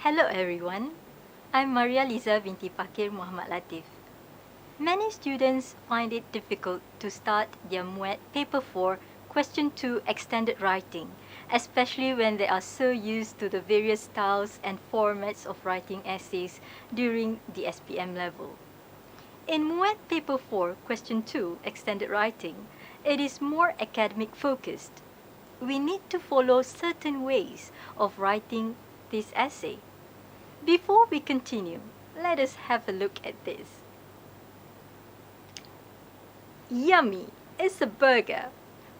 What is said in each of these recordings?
Hello everyone, I'm Liza binti Pakir Mohamed Latiff. Many students find it difficult to start their Muet Paper 4 Question 2 extended writing, especially when they are so used to the various styles and formats of writing essays during the SPM level. In Muet Paper 4 Question 2 extended writing, it is more academic focused. We need to follow certain ways of writing this essay. Before we continue, let us have a look at this. Yummy is a burger.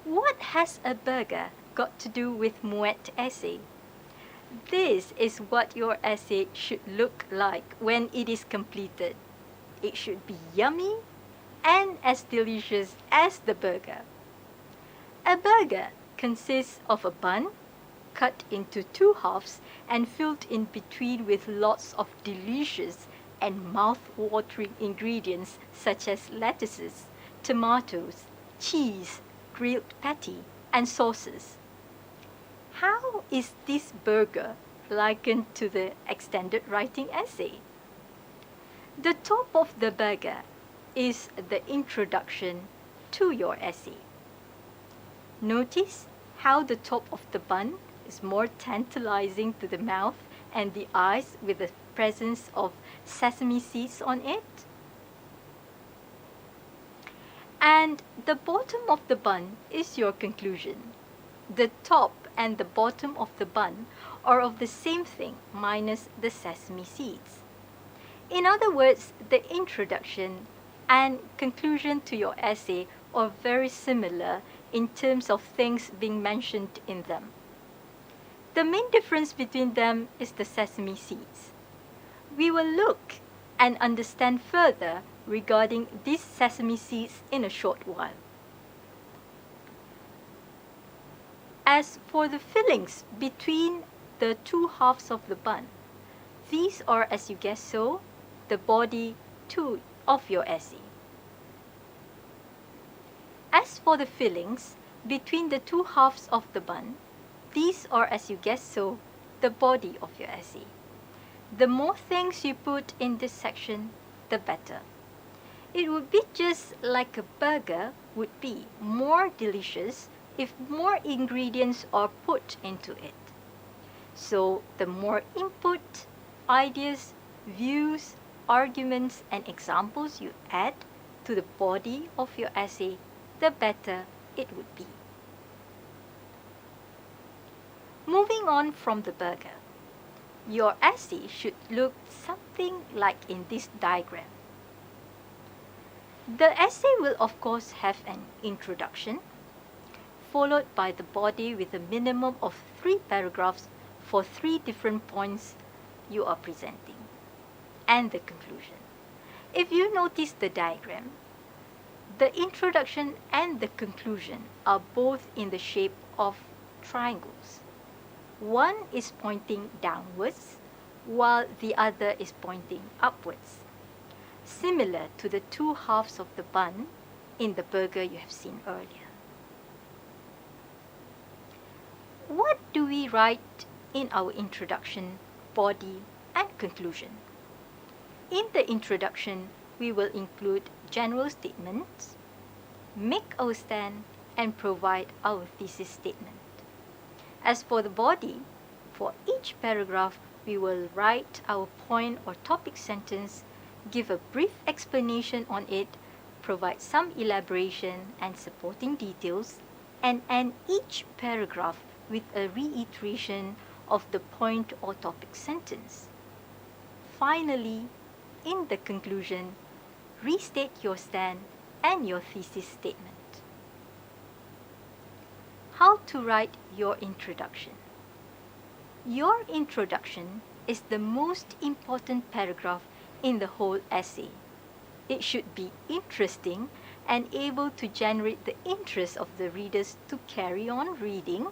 What has a burger got to do with Muet essay? This is what your essay should look like when it is completed. It should be yummy and as delicious as the burger. A burger consists of a bun, cut into two halves and filled in between with lots of delicious and mouth-watering ingredients such as lettuces, tomatoes, cheese, grilled patty, and sauces. How is this burger likened to the extended writing essay? The top of the burger is the introduction to your essay. Notice how the top of the bun is more tantalizing to the mouth and the eyes with the presence of sesame seeds on it. And the bottom of the bun is your conclusion. The top and the bottom of the bun are of the same thing minus the sesame seeds. In other words, the introduction and conclusion to your essay are very similar in terms of things being mentioned in them. The main difference between them is the sesame seeds. We will look and understand further regarding these sesame seeds in a short while. As for the fillings between the two halves of the bun, these are, as you guessed so, the body too of your essay. As for the fillings between the two halves of the bun, these are, as you guessed so, the body of your essay. The more things you put in this section, the better. It would be just like a burger would be more delicious if more ingredients are put into it. So the more input, ideas, views, arguments, and examples you add to the body of your essay, the better it would be. Moving on from the burger, your essay should look something like in this diagram. The essay will of course have an introduction, followed by the body with a minimum of 3 paragraphs for 3 different points you are presenting, and the conclusion. If you notice the diagram, the introduction and the conclusion are both in the shape of triangles. One is pointing downwards, while the other is pointing upwards, similar to the two halves of the bun in the burger you have seen earlier. What do we write in our introduction, body, and conclusion? In the introduction, we will include general statements, make our stand, and provide our thesis statement. As for the body, for each paragraph, we will write our point or topic sentence, give a brief explanation on it, provide some elaboration and supporting details, and end each paragraph with a reiteration of the point or topic sentence. Finally, in the conclusion, restate your stand and your thesis statement. How to write your introduction. Your introduction is the most important paragraph in the whole essay. It should be interesting and able to generate the interest of the readers to carry on reading,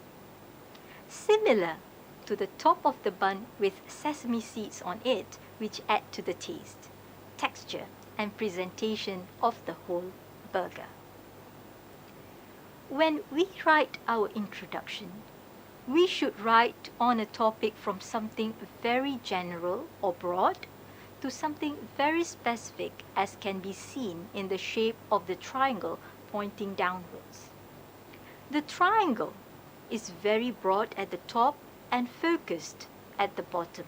similar to the top of the bun with sesame seeds on it, which add to the taste, texture, and presentation of the whole burger. When we write our introduction, we should write on a topic from something very general or broad to something very specific, as can be seen in the shape of the triangle pointing downwards. The triangle is very broad at the top and focused at the bottom.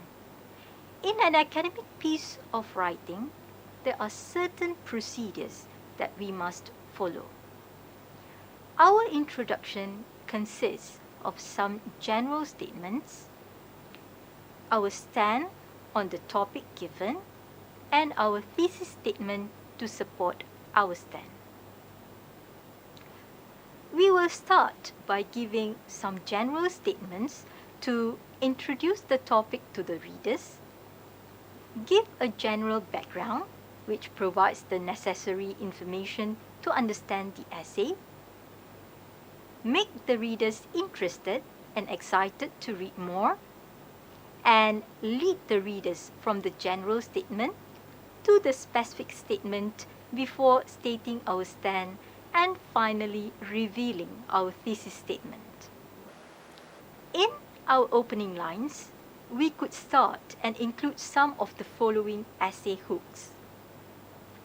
In an academic piece of writing, there are certain procedures that we must follow. Our introduction consists of some general statements, our stand on the topic given, and our thesis statement to support our stand. We will start by giving some general statements to introduce the topic to the readers, give a general background which provides the necessary information to understand the essay, make the readers interested and excited to read more, and lead the readers from the general statement to the specific statement before stating our stand and finally revealing our thesis statement. In our opening lines, we could start and include some of the following essay hooks.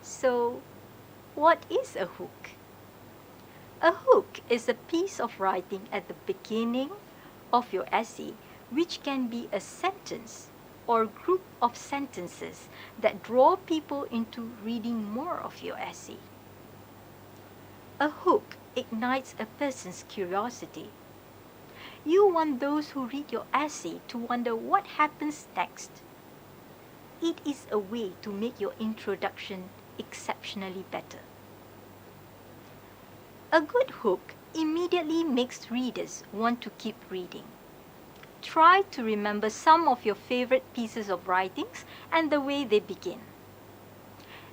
So, what is a hook? A hook is a piece of writing at the beginning of your essay which can be a sentence or group of sentences that draw people into reading more of your essay. A hook ignites a person's curiosity. You want those who read your essay to wonder what happens next. It is a way to make your introduction exceptionally better. A good hook immediately makes readers want to keep reading. Try to remember some of your favorite pieces of writings and the way they begin.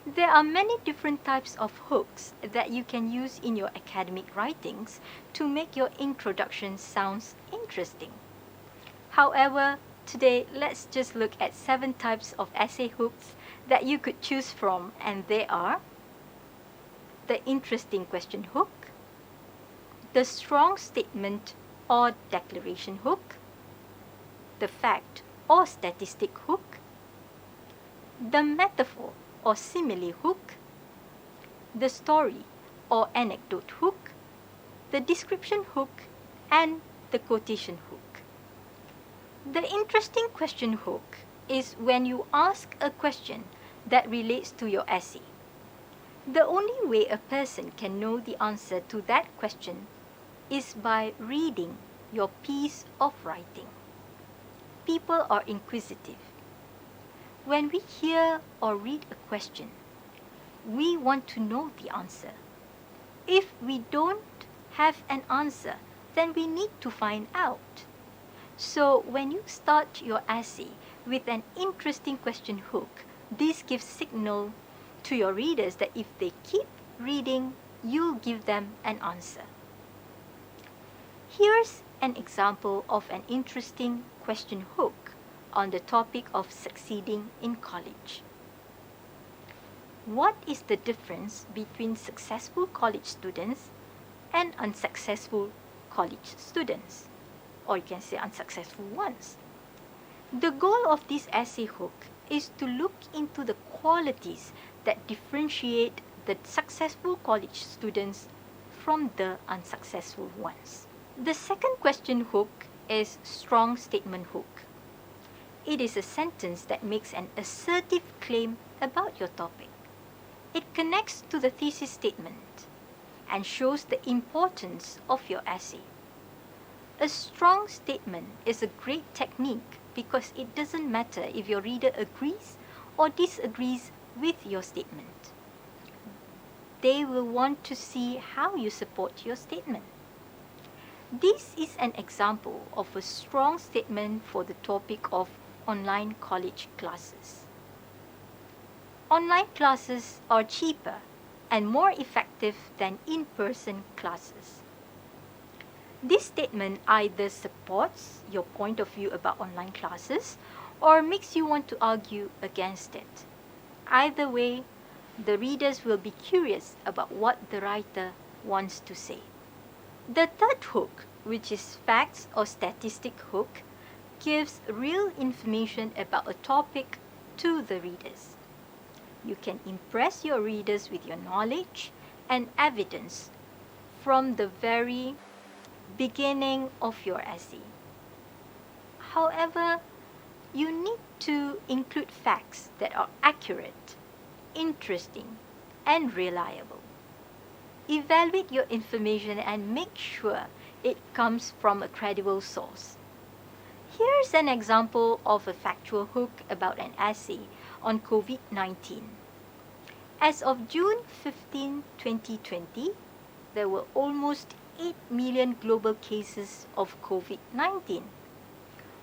There are many different types of hooks that you can use in your academic writings to make your introduction sound interesting. However, today let's just look at 7 types of essay hooks that you could choose from, and they are the interesting question hook, the strong statement or declaration hook, the fact or statistic hook, the metaphor or simile hook, the story or anecdote hook, the description hook, and the quotation hook. The interesting question hook is when you ask a question that relates to your essay. The only way a person can know the answer to that question is by reading your piece of writing. People are inquisitive. When we hear or read a question, we want to know the answer. If we don't have an answer, then we need to find out. So when you start your essay with an interesting question hook, this gives signal to your readers that if they keep reading, you'll give them an answer. Here's an example of an interesting question hook on the topic of succeeding in college. What is the difference between successful college students and unsuccessful college students? Or you can say unsuccessful ones. The goal of this essay hook is to look into the qualities that differentiate the successful college students from the unsuccessful ones. The second question hook is strong statement hook. It is a sentence that makes an assertive claim about your topic. It connects to the thesis statement and shows the importance of your essay. A strong statement is a great technique because it doesn't matter if your reader agrees or disagrees with your statement. They will want to see how you support your statement. This is an example of a strong statement for the topic of online college classes. Online classes are cheaper and more effective than in-person classes. This statement either supports your point of view about online classes or makes you want to argue against it. Either way, the readers will be curious about what the writer wants to say. The third hook which is facts or statistic hook, gives real information about a topic to the readers. You can impress your readers with your knowledge and evidence from the very beginning of your essay. However, you need to include facts that are accurate, interesting, and reliable. Evaluate your information and make sure it comes from a credible source. Here's an example of a factual hook about an essay on COVID-19. As of June 15, 2020, there were almost 8 million global cases of COVID-19.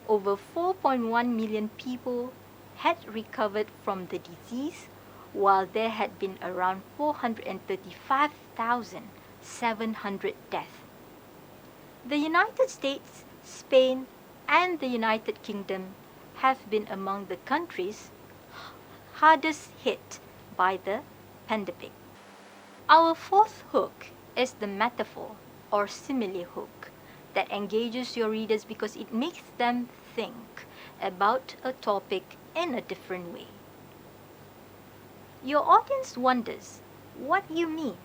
Over 4.1 million people had recovered from the disease, while there had been around 435,700 deaths. The United States, Spain, and the United Kingdom have been among the countries hardest hit by the pandemic. Our fourth hook is the metaphor or simile hook that engages your readers because it makes them think about a topic in a different way. Your audience wonders what you mean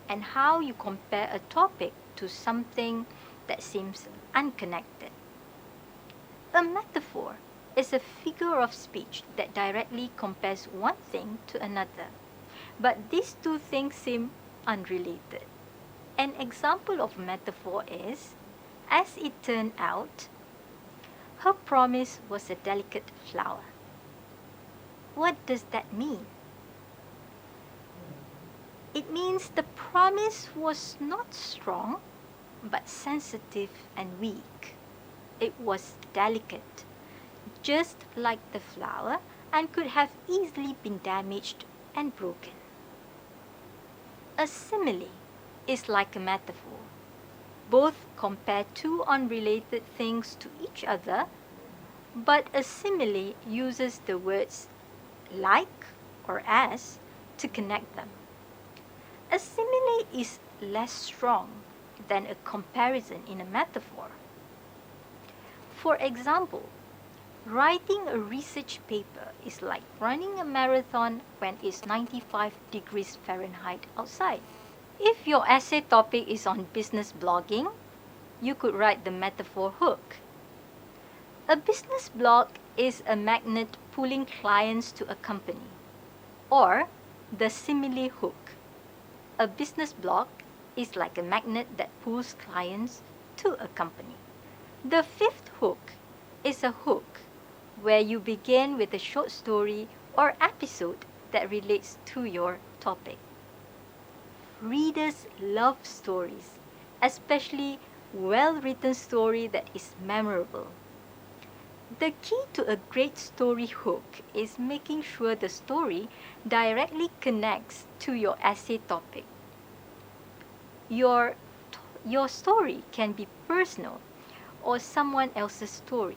and how you compare a topic to something that seems unconnected. A metaphor is a figure of speech that directly compares one thing to another, but these two things seem unrelated. An example of metaphor is, as it turned out, her promise was a delicate flower. What does that mean? It means the promise was not strong, but sensitive and weak. It was delicate, just like the flower, and could have easily been damaged and broken. A simile is like a metaphor. Both compare two unrelated things to each other, but a simile uses the words like or as to connect them. A simile is less strong than a comparison in a metaphor. For example, writing a research paper is like running a marathon when it's 95 degrees Fahrenheit outside. If your essay topic is on business blogging, you could write the metaphor hook. A business blog is a magnet pulling clients to a company, or the simile hook. A business blog is like a magnet that pulls clients to a company. The fifth hook is a hook where you begin with a short story or episode that relates to your topic. Readers love stories, especially well-written story that is memorable. The key to a great story hook is making sure the story directly connects to your essay topic. Your story can be personal or someone else's story.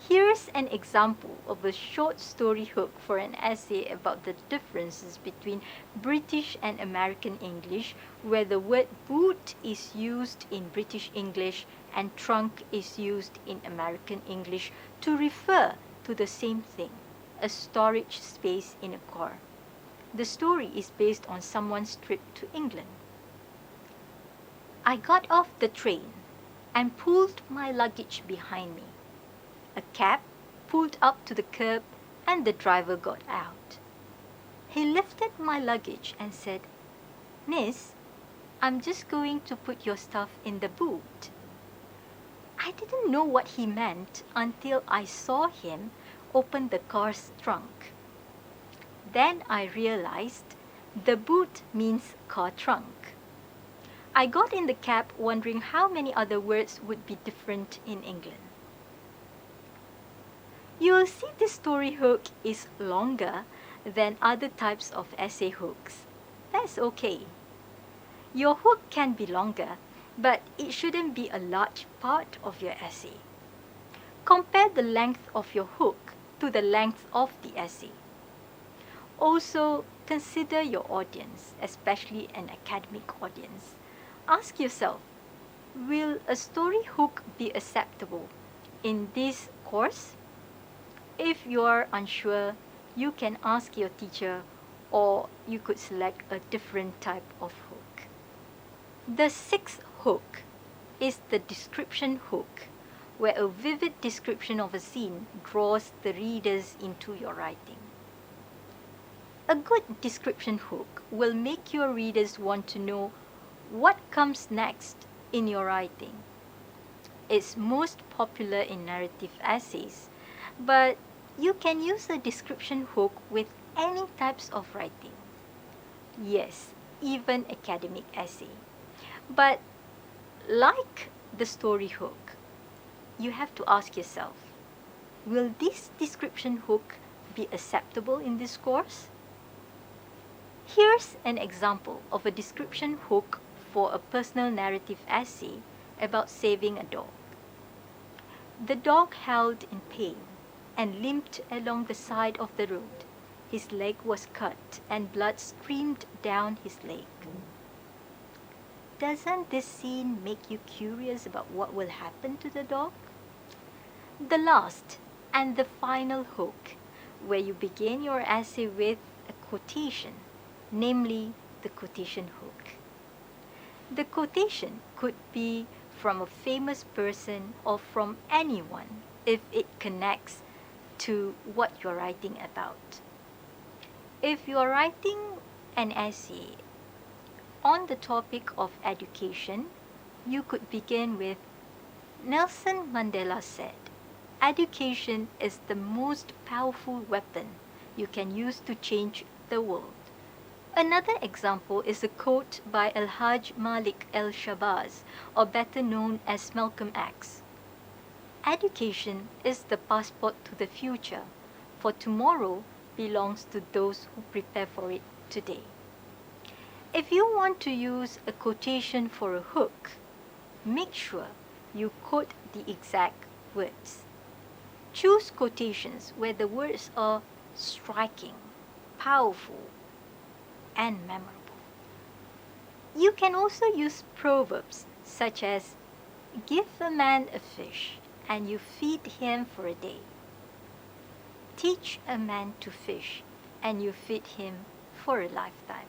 Here's an example of a short story hook for an essay about the differences between British and American English, where the word boot is used in British English and trunk is used in American English to refer to the same thing, a storage space in a car. The story is based on someone's trip to England. I got off the train and pulled my luggage behind me. A cab pulled up to the curb and the driver got out. He lifted my luggage and said, "Miss, I'm just going to put your stuff in the boot." I didn't know what he meant until I saw him open the car's trunk. Then I realized the boot means car trunk. I got in the cab wondering how many other words would be different in England. You will see this story hook is longer than other types of essay hooks. That's okay. Your hook can be longer, but it shouldn't be a large part of your essay. Compare the length of your hook to the length of the essay. Also, consider your audience, especially an academic audience. Ask yourself, Will a story hook be acceptable in this course? If you are unsure, you can ask your teacher, or you could select a different type of hook. The sixth hook is the description hook, where a vivid description of a scene draws the readers into your writing. A good description hook will make your readers want to know what comes next in your writing. It's most popular in narrative essays, but you can use a description hook with any types of writing. Yes, even academic essay. But like the story hook, you have to ask yourself, will this description hook be acceptable in this course? Here's an example of a description hook for a personal narrative essay about saving a dog. The dog howled in pain and limped along the side of the road. His leg was cut and blood streamed down his leg. Doesn't this scene make you curious about what will happen to the dog? The last and the final hook, where you begin your essay with a quotation, namely the quotation hook. The quotation could be from a famous person or from anyone if it connects to what you're writing about. If you're writing an essay on the topic of education, you could begin with, Nelson Mandela said, education is the most powerful weapon you can use to change the world. Another example is a quote by Al-Hajj Malik El-Shabazz, or better known as Malcolm X. Education is the passport to the future, for tomorrow belongs to those who prepare for it today. If you want to use a quotation for a hook, make sure you quote the exact words. Choose quotations where the words are striking, powerful, and memorable. You can also use proverbs such as, give a man a fish and you feed him for a day. Teach a man to fish and you feed him for a lifetime.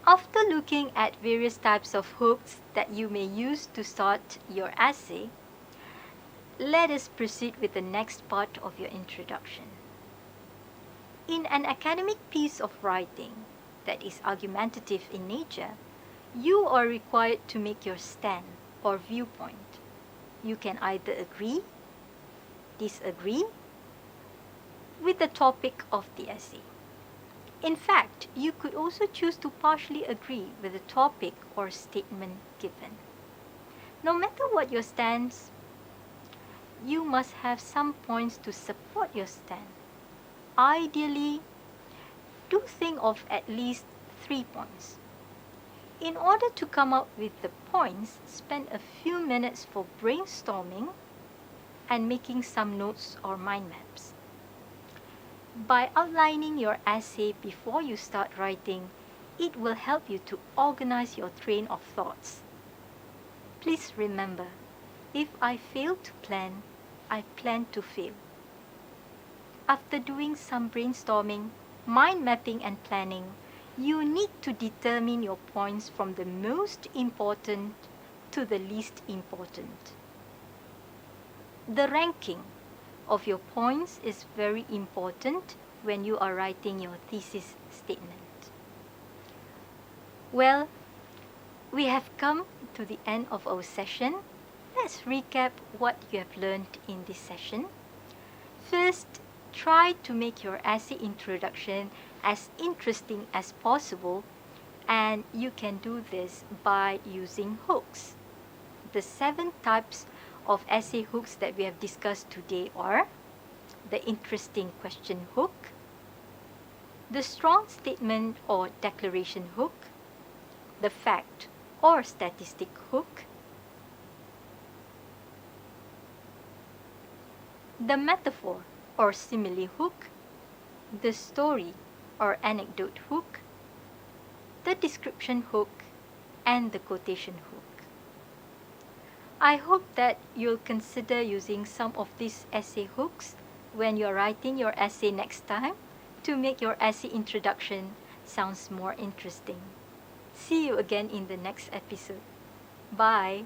After looking at various types of hooks that you may use to start your essay, let us proceed with the next part of your introduction. In an academic piece of writing that is argumentative in nature, you are required to make your stand or viewpoint. You can either agree, disagree with the topic of the essay. In fact, you could also choose to partially agree with the topic or statement given. No matter what your stance, you must have some points to support your stand. Ideally, do think of at least 3 points. In order to come up with the points, spend a few minutes for brainstorming and making some notes or mind maps. By outlining your essay before you start writing, it will help you to organize your train of thoughts. Please remember, if I fail to plan, I plan to fail. After doing some brainstorming, mind mapping and planning, you need to determine your points from the most important to the least important. The ranking of your points is very important when you are writing your thesis statement. Well, we have come to the end of our session. Let's recap what you have learned in this session. First, try to make your essay introduction as interesting as possible, and you can do this by using hooks. The 7 types of essay hooks that we have discussed today are the interesting question hook, the strong statement or declaration hook, the fact or statistic hook, the metaphor or simile hook, the story or anecdote hook, the description hook, and the quotation hook. I hope that you'll consider using some of these essay hooks when you're writing your essay next time to make your essay introduction sounds more interesting. See you again in the next episode. Bye.